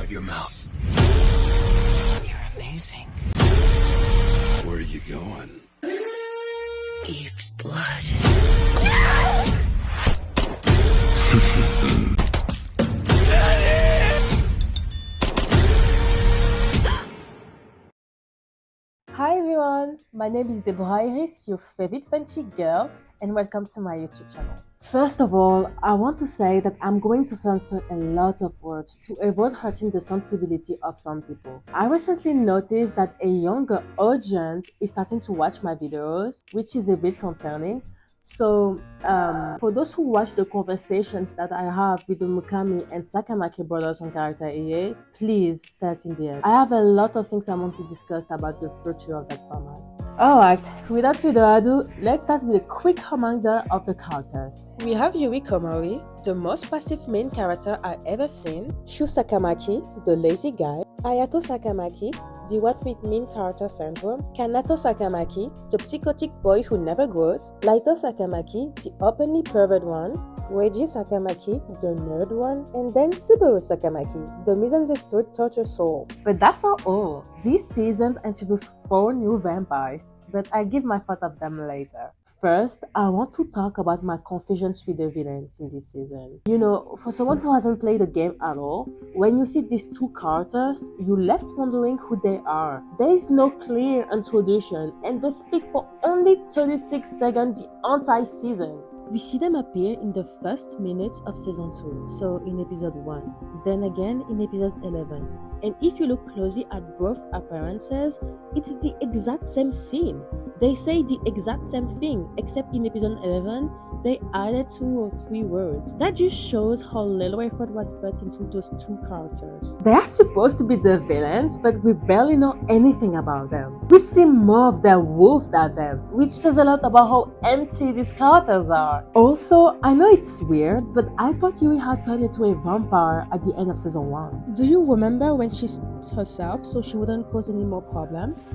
your mouth. You're amazing. Where are you going? Eve's blood. Hi everyone, my name is Diabolik, your favorite Frenchie girl, and welcome to my YouTube channel. First of all, I want to say that I'm going to censor a lot of words to avoid hurting the sensibility of some people. I recently noticed that a younger audience is starting to watch my videos, which is a bit concerning. So, for those who watch the conversations that I have with the Mukami and Sakamaki brothers on Character EA, please stay till the end. I have a lot of things I want to discuss about the future of that format. Alright, without further ado, let's start with a quick reminder of the characters. We have Yuri Komori, the most passive main character I've ever seen, Shu Sakamaki, the lazy guy, Ayato Sakamaki, the one with main character syndrome, Kanato Sakamaki, the psychotic boy who never grows, Laito Sakamaki, the openly pervert one, Reiji Sakamaki, the nerd one, and then Subaru Sakamaki, the misunderstood torture soul. But that's not all. This season introduced 4 new vampires, but I'll give my thought of them later. First, I want to talk about my confusions with the villains in this season. You know, for someone who hasn't played the game at all, when you see these 2 characters, you're left wondering who they are. There is no clear introduction, and they speak for only 36 seconds the entire season. We see them appear in the first minutes of season 2, so in episode 1, then again in episode 11. And if you look closely at both appearances, it's the exact same scene. They say the exact same thing, except in episode 11, they added 2 or 3 words. That just shows how little effort was put into those 2 characters. They are supposed to be the villains, but we barely know anything about them. We see more of their wolf than them, which says a lot about how empty these characters are. Also, I know it's weird, but I thought Yuri had turned into a vampire at the end of season 1. Do you remember when she stabbed herself so she wouldn't cause any more problems?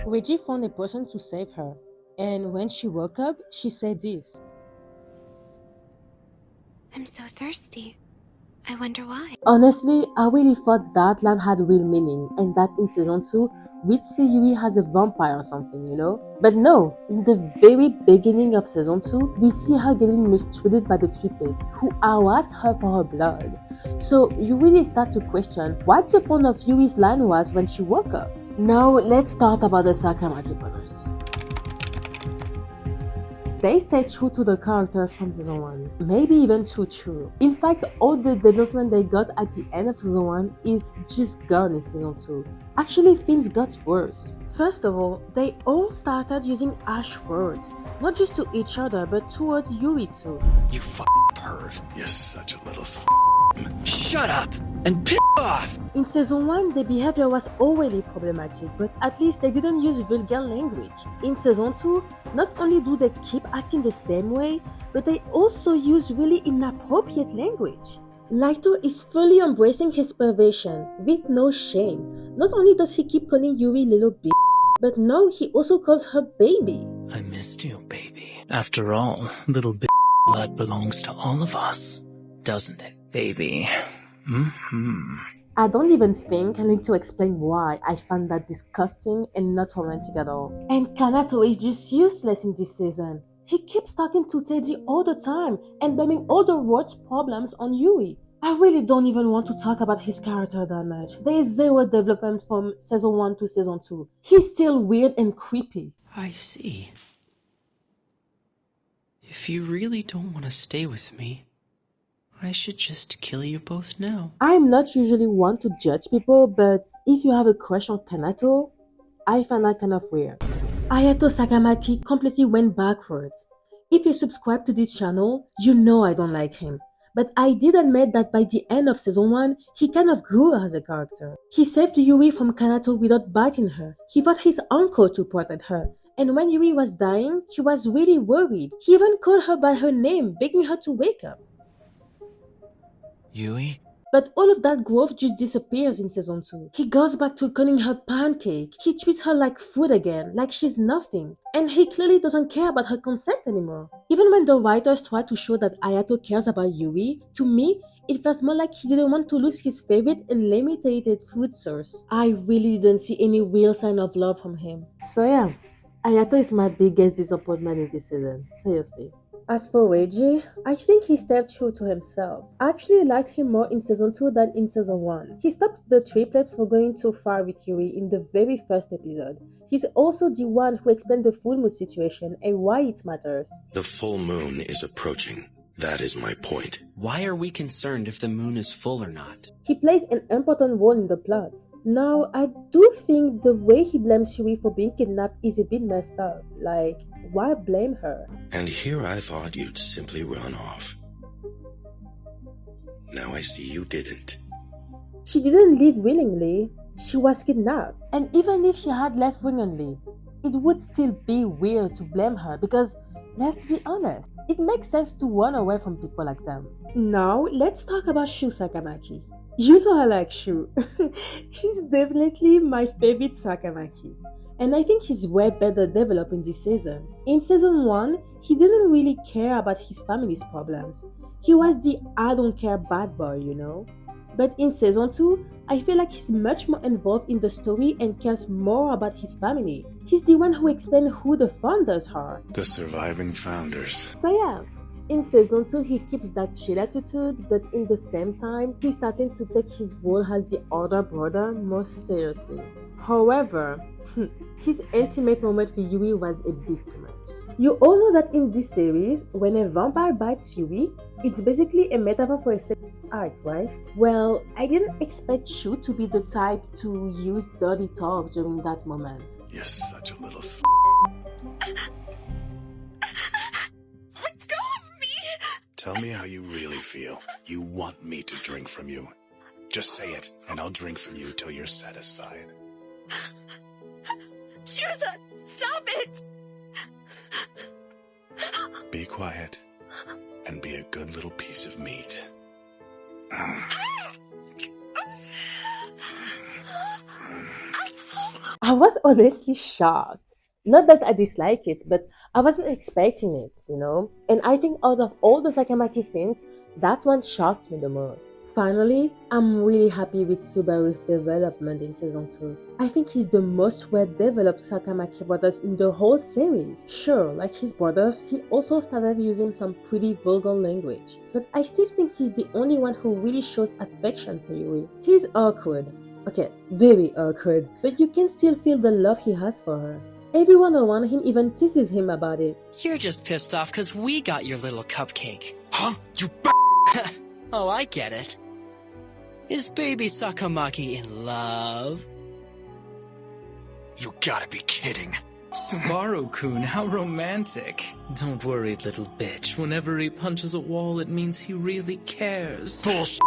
Reggie found a person to save her, and when she woke up, she said this. I'm so thirsty. I wonder why. Honestly, I really thought that line had real meaning, and that in season 2, we'd see Yuri as a vampire or something, you know? But no, in the very beginning of season 2, we see her getting mistreated by the triplets, who harass her for her blood. So you really start to question what the point of Yuri's line was when she woke up. Now let's talk about the Sakamaki brothers. They stay true to the characters from season 1, maybe even too true. In fact, all the development they got at the end of season 1 is just gone in season 2. Actually, things got worse. First of all, they all started using harsh words, not just to each other, but towards Yuri too. You perv. You're such a little Shut up and piss off! In season 1, their behavior was already problematic, but at least they didn't use vulgar language. In season 2, not only do they keep acting the same way, but they also use really inappropriate language. Laito is fully embracing his perversion, with no shame. Not only does he keep calling Yuri little bitch, but now he also calls her baby. I missed you, baby. After all, little bit blood belongs to all of us, doesn't it, baby? I don't even think I need to explain why I find that disgusting and not romantic at all. And Kanato is just useless in this season. He keeps talking to Teddy all the time and blaming all the world's problems on Yuri. I really don't even want to talk about his character that much. There is zero development from season 1 to season 2. He's still weird and creepy. I see. If you really don't want to stay with me, I should just kill you both now. I'm not usually one to judge people, but if you have a crush on Kanato, I find that kind of weird. Ayato Sakamaki completely went backwards. If you subscribe to this channel, you know I don't like him. But I did admit that by the end of season 1, he kind of grew as a character. He saved Yuri from Kanato without biting her. He fought his uncle to protect her. And when Yuri was dying, he was really worried. He even called her by her name, begging her to wake up. Yui? But all of that growth just disappears in season 2. He goes back to calling her pancake. He treats her like food again, like she's nothing. And he clearly doesn't care about her consent anymore. Even when the writers try to show that Ayato cares about Yui, to me, it feels more like he didn't want to lose his favorite and limited food source. I really didn't see any real sign of love from him. So yeah, Ayato is my biggest disappointment in this season. Seriously. As for Weiji, I think he stayed true to himself. I actually liked him more in season 2 than in season 1. He stopped the triplets from going too far with Yui in the very first episode. He's also the one who explained the full moon situation and why it matters. The full moon is approaching. That is my point. Why are we concerned if the moon is full or not? He plays an important role in the plot. Now, I do think the way he blames Yui for being kidnapped is a bit messed up. Like, why blame her? And here I thought you'd simply run off. Now I see you didn't. She didn't leave willingly. She was kidnapped. And even if she had left willingly, it would still be weird to blame her because, let's be honest, it makes sense to run away from people like them. Now, let's talk about Shu Sakamaki. You know I like Shu. He's definitely my favorite Sakamaki. And I think he's way better developed in this season. In season 1, he didn't really care about his family's problems. He was the I don't care bad boy, you know. But in season 2, I feel like he's much more involved in the story and cares more about his family. He's the one who explained who the founders are. The surviving founders. So yeah, in season 2 he keeps that chill attitude, but in the same time, he's starting to take his role as the older brother more seriously. However, his intimate moment with Yui was a bit too much. You all know that in this series, when a vampire bites Yui, it's basically a metaphor for a sexual act, right? Well, I didn't expect Shu to be the type to use dirty talk during that moment. You're such a little Let go of me! Tell me how you really feel. You want me to drink from you. Just say it, and I'll drink from you till you're satisfied. Shirza, stop it! Be quiet, and be a good little piece of meat. I was honestly shocked. Not that I dislike it, but I wasn't expecting it, you know? And I think out of all the Sakamaki scenes, that one shocked me the most. Finally, I'm really happy with Subaru's development in season 2. I think he's the most well-developed Sakamaki brothers in the whole series. Sure, like his brothers, he also started using some pretty vulgar language. But I still think he's the only one who really shows affection for Yui. He's awkward. Okay, very awkward. But you can still feel the love he has for her. Everyone around him even teases him about it. You're just pissed off because we got your little cupcake. Huh? You Oh, I get it. Is baby Sakamaki in love? You gotta be kidding. Subaru-kun, how romantic. Don't worry, little bitch. Whenever he punches a wall, it means he really cares. Bullshit.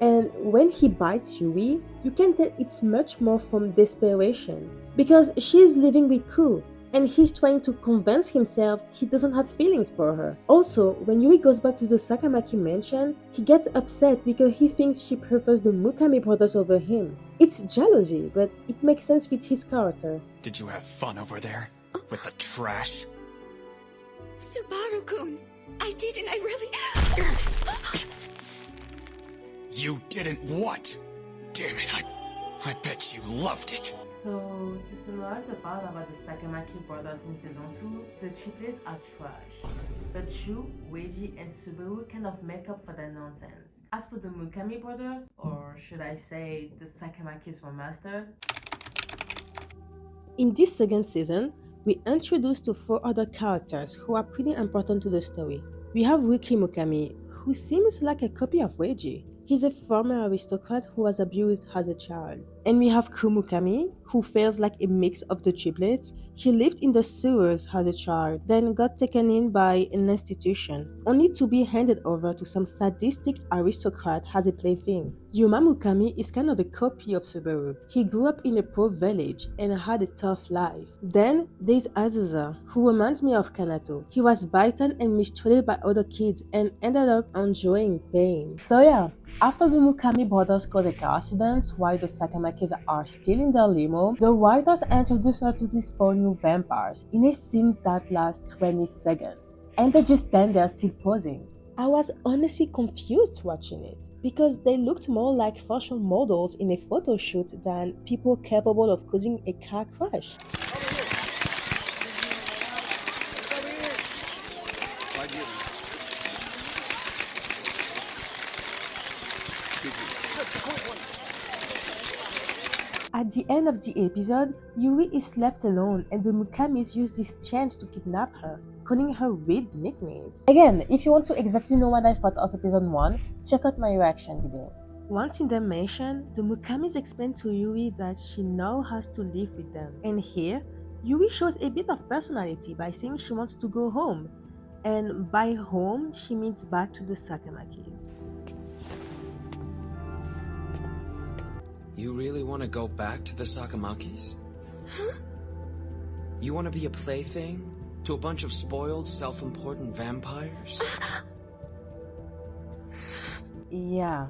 And when he bites Yui, you can tell it's much more from desperation. Because she's living with Ku, and he's trying to convince himself he doesn't have feelings for her. Also, when Yui goes back to the Sakamaki mansion, he gets upset because he thinks she prefers the Mukami brothers over him. It's jealousy, but it makes sense with his character. Did you have fun over there? With the trash? Subaru-kun, I didn't, I really... You didn't what? Damn it, I bet you loved it. So, to summarize the part about the Sakamaki brothers in season 2, the triplets are trash. But Shu, Weiji, and Subaru kind of make up for their nonsense. As for the Mukami brothers, or should I say the Sakamakis were mastered? In this second season, we introduced to 4 other characters who are pretty important to the story. We have Riki Mukami, who seems like a copy of Weiji. He's a former aristocrat who was abused as a child. And we have Kumukami, who feels like a mix of the triplets. He lived in the sewers as a child, then got taken in by an institution, only to be handed over to some sadistic aristocrat as a plaything. Yuma Mukami is kind of a copy of Subaru. He grew up in a poor village and had a tough life. Then there's Azusa, who reminds me of Kanato. He was bitten and mistreated by other kids and ended up enjoying pain. So yeah, After the Mukami brothers cause a car accident while the Sakamakis are still in their limo, the writers introduce her to these 4 new vampires in a scene that lasts 20 seconds. And they just stand there still posing. I was honestly confused watching it because they looked more like fashion models in a photo shoot than people capable of causing a car crash. At the end of the episode, Yuri is left alone and the Mukamis use this chance to kidnap her, calling her weird nicknames. Again, if you want to exactly know what I thought of episode 1, check out my reaction video. Once in the mansion, the Mukamis explain to Yuri that she now has to live with them. And here, Yuri shows a bit of personality by saying she wants to go home. And by home, she means back to the Sakamakis. You really want to go back to the Sakamakis? Huh? You want to be a plaything to a bunch of spoiled, self-important vampires? Yeah,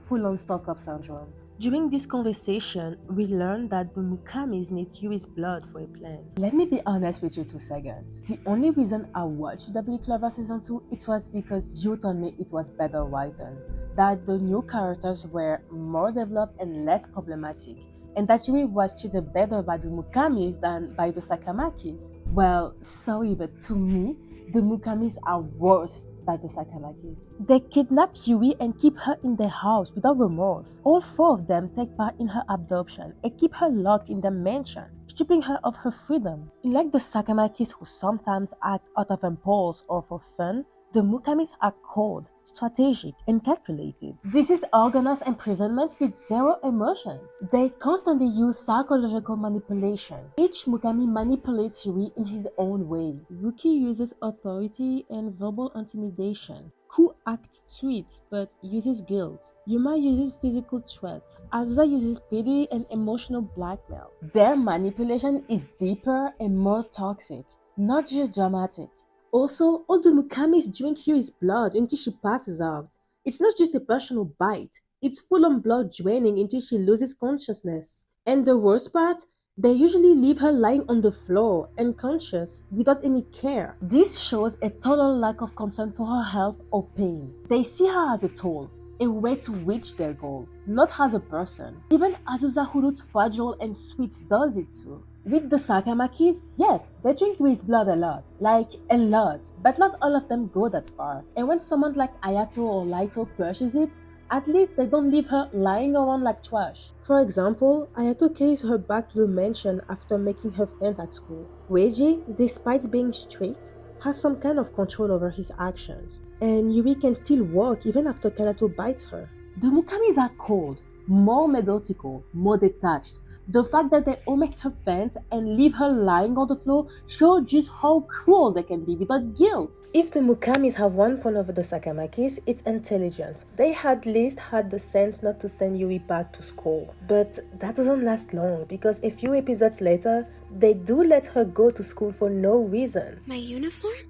full-on stock-up syndrome. During this conversation, we learn that the Mukamis need Yuri's blood for a plan. Let me be honest with you 2 seconds. The only reason I watched Diabolik Season 2, it was because you told me it was better written, that the new characters were more developed and less problematic, and that Yuri was treated better by the Mukamis than by the Sakamakis. Well, sorry, but to me, the Mukamis are worse than the Sakamakis. They kidnap Yuri and keep her in their house without remorse. All 4 of them take part in her adoption and keep her locked in their mansion, stripping her of her freedom. Unlike the Sakamakis who sometimes act out of impulse or for fun, the Mukamis are cold, strategic, and calculated. This is organized imprisonment with zero emotions. They constantly use psychological manipulation. Each Mukami manipulates Yuri in his own way. Ruki uses authority and verbal intimidation. Ku acts sweet but uses guilt. Yuma uses physical threats. Azusa uses pity and emotional blackmail. Their manipulation is deeper and more toxic, not just dramatic. Also, all the Mukamis drink Yuri's blood until she passes out. It's not just a personal bite, it's full-on blood draining until she loses consciousness. And the worst part? They usually leave her lying on the floor, unconscious, without any care. This shows a total lack of concern for her health or pain. They see her as a tool, a way to reach their goal, not as a person. Even Azusa, who looks fragile and sweet, does it too. With the Sakamakis, yes, they drink Yui's blood a lot, but not all of them go that far. And when someone like Ayato or Laito purchases it, at least they don't leave her lying around like trash. For example, Ayato carries her back to the mansion after making her faint at school. Reiji, despite being strict, has some kind of control over his actions, and Yuri can still walk even after Kanato bites her. The Mukamis are cold, more methodical, more detached. The fact that they all make her faint and leave her lying on the floor shows just how cruel they can be without guilt. If the Mukamis have one point over the Sakamakis, it's intelligence. They at least had the sense not to send Yuri back to school. But that doesn't last long because a few episodes later, they do let her go to school for no reason. My uniform?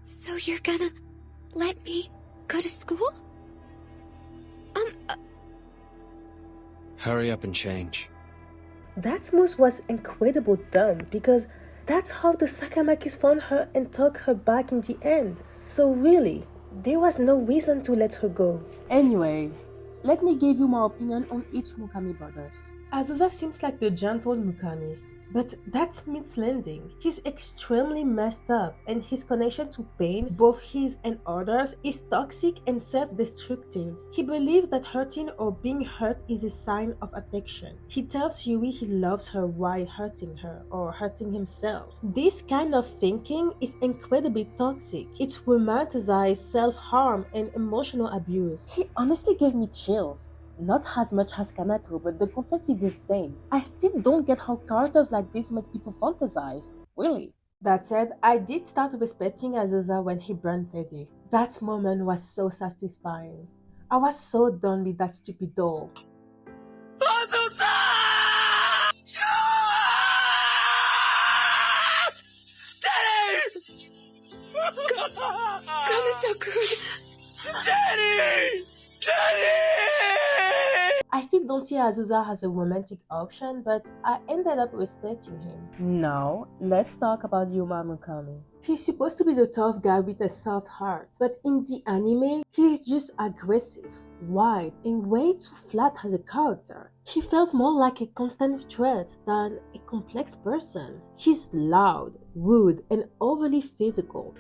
So you're gonna let me go to school? Hurry up and change. That move was incredible dumb because that's how the Sakamakis found her and took her back in the end. So really, there was no reason to let her go. Anyway, let me give you my opinion on each Mukami brothers. Azusa seems like the gentle Mukami, but that's misleading. He's extremely messed up and his connection to pain, both his and others, is toxic and self-destructive. He believes that hurting or being hurt is a sign of affection. He tells Yuri he loves her while hurting her or hurting himself. This kind of thinking is incredibly toxic. It romanticizes self-harm and emotional abuse. He honestly gave me chills. Not as much as Kanato, but the concept is the same. I still don't get how characters like this make people fantasize. Really. That said, I did start respecting Azusa when he burned Teddy. That moment was so satisfying. I was so done with that stupid doll. Azusa! Daddy! Kanato-kun! Daddy! Daddy! I still don't see Azusa as a romantic option, but I ended up respecting him. Now, let's talk about Yuma Mukami. He's supposed to be the tough guy with a soft heart, but in the anime, he's just aggressive, wide, and way too flat as a character. He feels more like a constant threat than a complex person. He's loud, rude, and overly physical.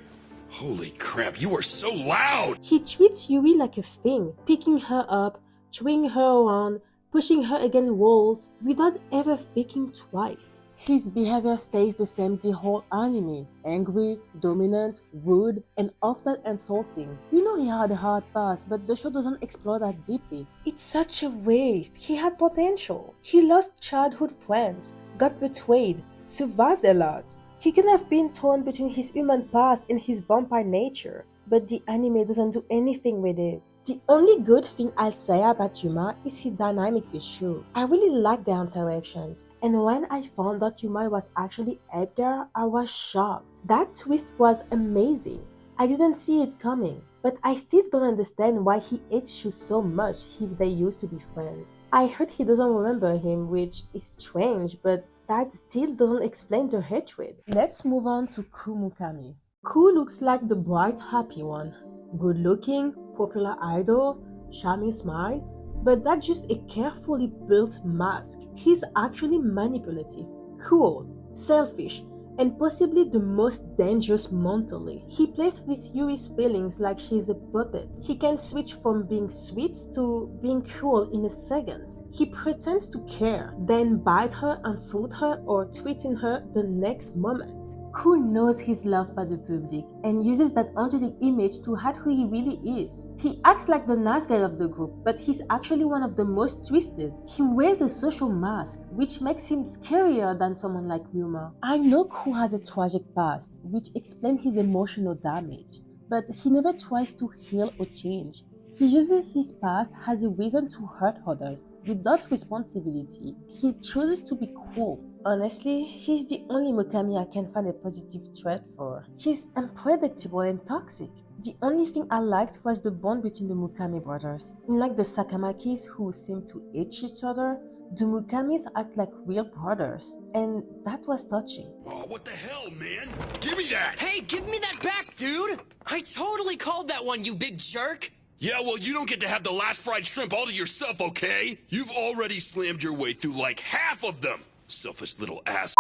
Holy crap, you are so loud! He treats Yui like a thing, picking her up, throwing her around, pushing her against walls without ever thinking twice. His behavior stays the same the whole anime. Angry, dominant, rude, and often insulting. You know he had a hard past, but the show doesn't explore that deeply. It's such a waste. He had potential. He lost childhood friends, got betrayed, survived a lot. He could have been torn between his human past and his vampire nature, but the anime doesn't do anything with it. The only good thing I'll say about Yuma is his dynamic with Shu. I really like their interactions, and when I found out Yuma was actually Edgar, I was shocked. That twist was amazing. I didn't see it coming, but I still don't understand why he hates Shu so much if they used to be friends. I heard he doesn't remember him, which is strange, but that still doesn't explain the hatred. Let's move on to Mukami. Ku looks like the bright, happy one. Good looking, popular idol, charming smile, but that's just a carefully built mask. He's actually manipulative, cruel, selfish, and possibly the most dangerous mentally. He plays with Yui's feelings like she's a puppet. He can switch from being sweet to being cruel in a second. He pretends to care, then bite her, insult her, or threaten her the next moment. Ku knows he's loved by the public and uses that angelic image to hide who he really is. He acts like the nice guy of the group, but he's actually one of the most twisted. He wears a social mask, which makes him scarier than someone like Yuma. I know Ku has a tragic past, which explains his emotional damage, but he never tries to heal or change. He uses his past as a reason to hurt others, without responsibility. He chooses to be cruel. Honestly, he's the only Mukami I can find a positive trait for. He's unpredictable and toxic. The only thing I liked was the bond between the Mukami brothers. Unlike the Sakamakis who seem to hate each other, the Mukamis act like real brothers, and that was touching. Oh, what the hell, man? Give me that! Hey, give me that back, dude! I totally called that one, you big jerk! Yeah, well, you don't get to have the last fried shrimp all to yourself, okay? You've already slammed your way through like half of them! Selfish little ass.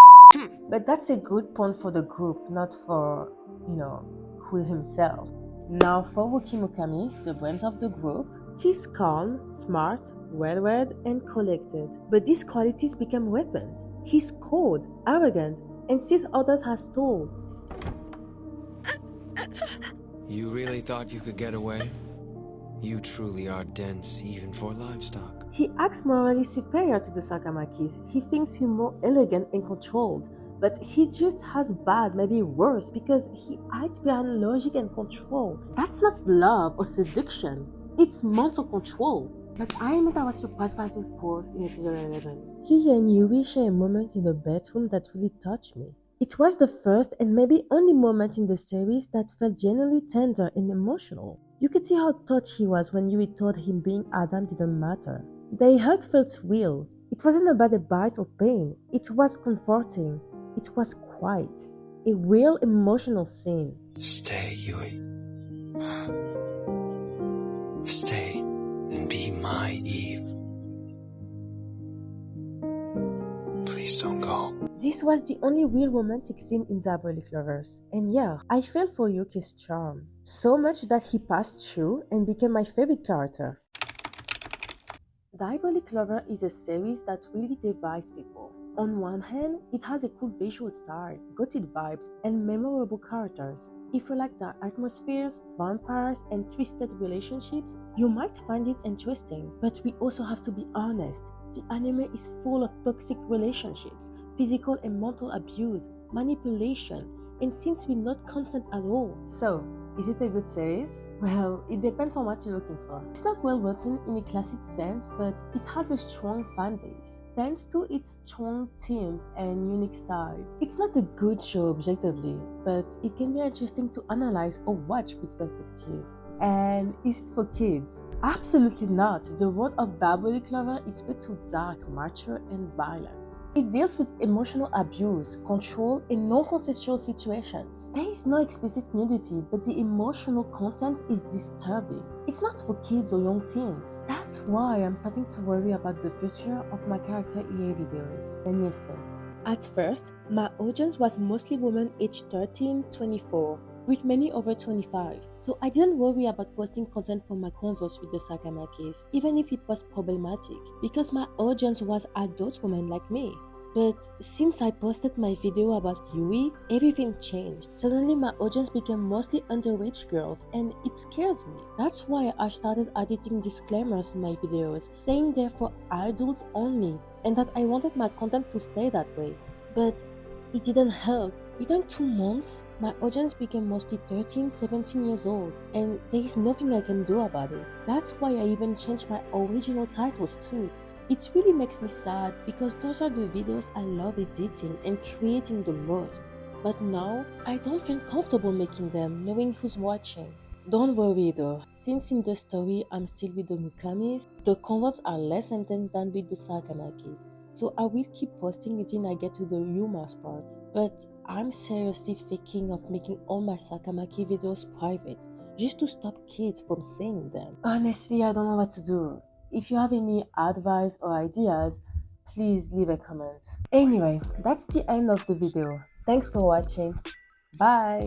But that's a good point for the group, not for, Ku himself. Now for Wookie Mukami, the brains of the group, he's calm, smart, well-read, and collected. But these qualities become weapons. He's cold, arrogant, and sees others as tools. You really thought you could get away? You truly are dense, even for livestock. He acts morally superior to the Sakamakis. He thinks him more elegant and controlled, but he just has bad, maybe worse, because he hides behind logic and control. That's not love or seduction. It's mental control. But I admit I was surprised by his quotes in episode 11. He and Yui share a moment in the bedroom that really touched me. It was the first and maybe only moment in the series that felt genuinely tender and emotional. You could see how touched he was when Yui told him being Adam didn't matter. Their hug felt real. It wasn't about a bite or pain. It was comforting. It was quiet. A real emotional scene. Stay, Yui. Stay and be my Eve. Please don't go. This was the only real romantic scene in Diabolik Lovers. And yeah, I fell for Yuki's charm. So much that he passed Shu and became my favorite character. Diabolik Lover is a series that really divides people. On one hand, it has a cool visual style, gothic vibes, and memorable characters. If you like the atmospheres, vampires, and twisted relationships, you might find it interesting. But we also have to be honest. The anime is full of toxic relationships, physical and mental abuse, manipulation, and seems to be not consent at all. So, is it a good series? Well, it depends on what you're looking for. It's not well written in a classic sense, but it has a strong fan base, thanks to its strong themes and unique styles. It's not a good show objectively, but it can be interesting to analyze or watch with perspective. And is it for kids? Absolutely not. The world of Diabolik lover is way too dark, mature, and violent. It deals with emotional abuse, control, and non-consensual situations. There is no explicit nudity, but the emotional content is disturbing. It's not for kids or young teens. That's why I'm starting to worry about the future of my character EA videos. Let me explain. At first, my audience was mostly women aged 13-24, with many over 25, so I didn't worry about posting content for my converse with the Sakamakis, even if it was problematic, because my audience was adult women like me. But since I posted my video about Yui, everything changed. Suddenly my audience became mostly underage girls, and it scares me. That's why I started editing disclaimers in my videos, saying they're for adults only, and that I wanted my content to stay that way. But it didn't help. Within 2 months, my audience became mostly 13-17 years old, and there is nothing I can do about it. That's why I even changed my original titles too. It really makes me sad because those are the videos I love editing and creating the most. But now, I don't feel comfortable making them knowing who's watching. Don't worry though, since in the story I'm still with the Mukamis, the convos are less intense than with the Sakamakis. So I will keep posting until I get to the humorous part. But I'm seriously thinking of making all my Sakamaki videos private, just to stop kids from seeing them. Honestly, I don't know what to do. If you have any advice or ideas, please leave a comment. Anyway, that's the end of the video. Thanks for watching. Bye!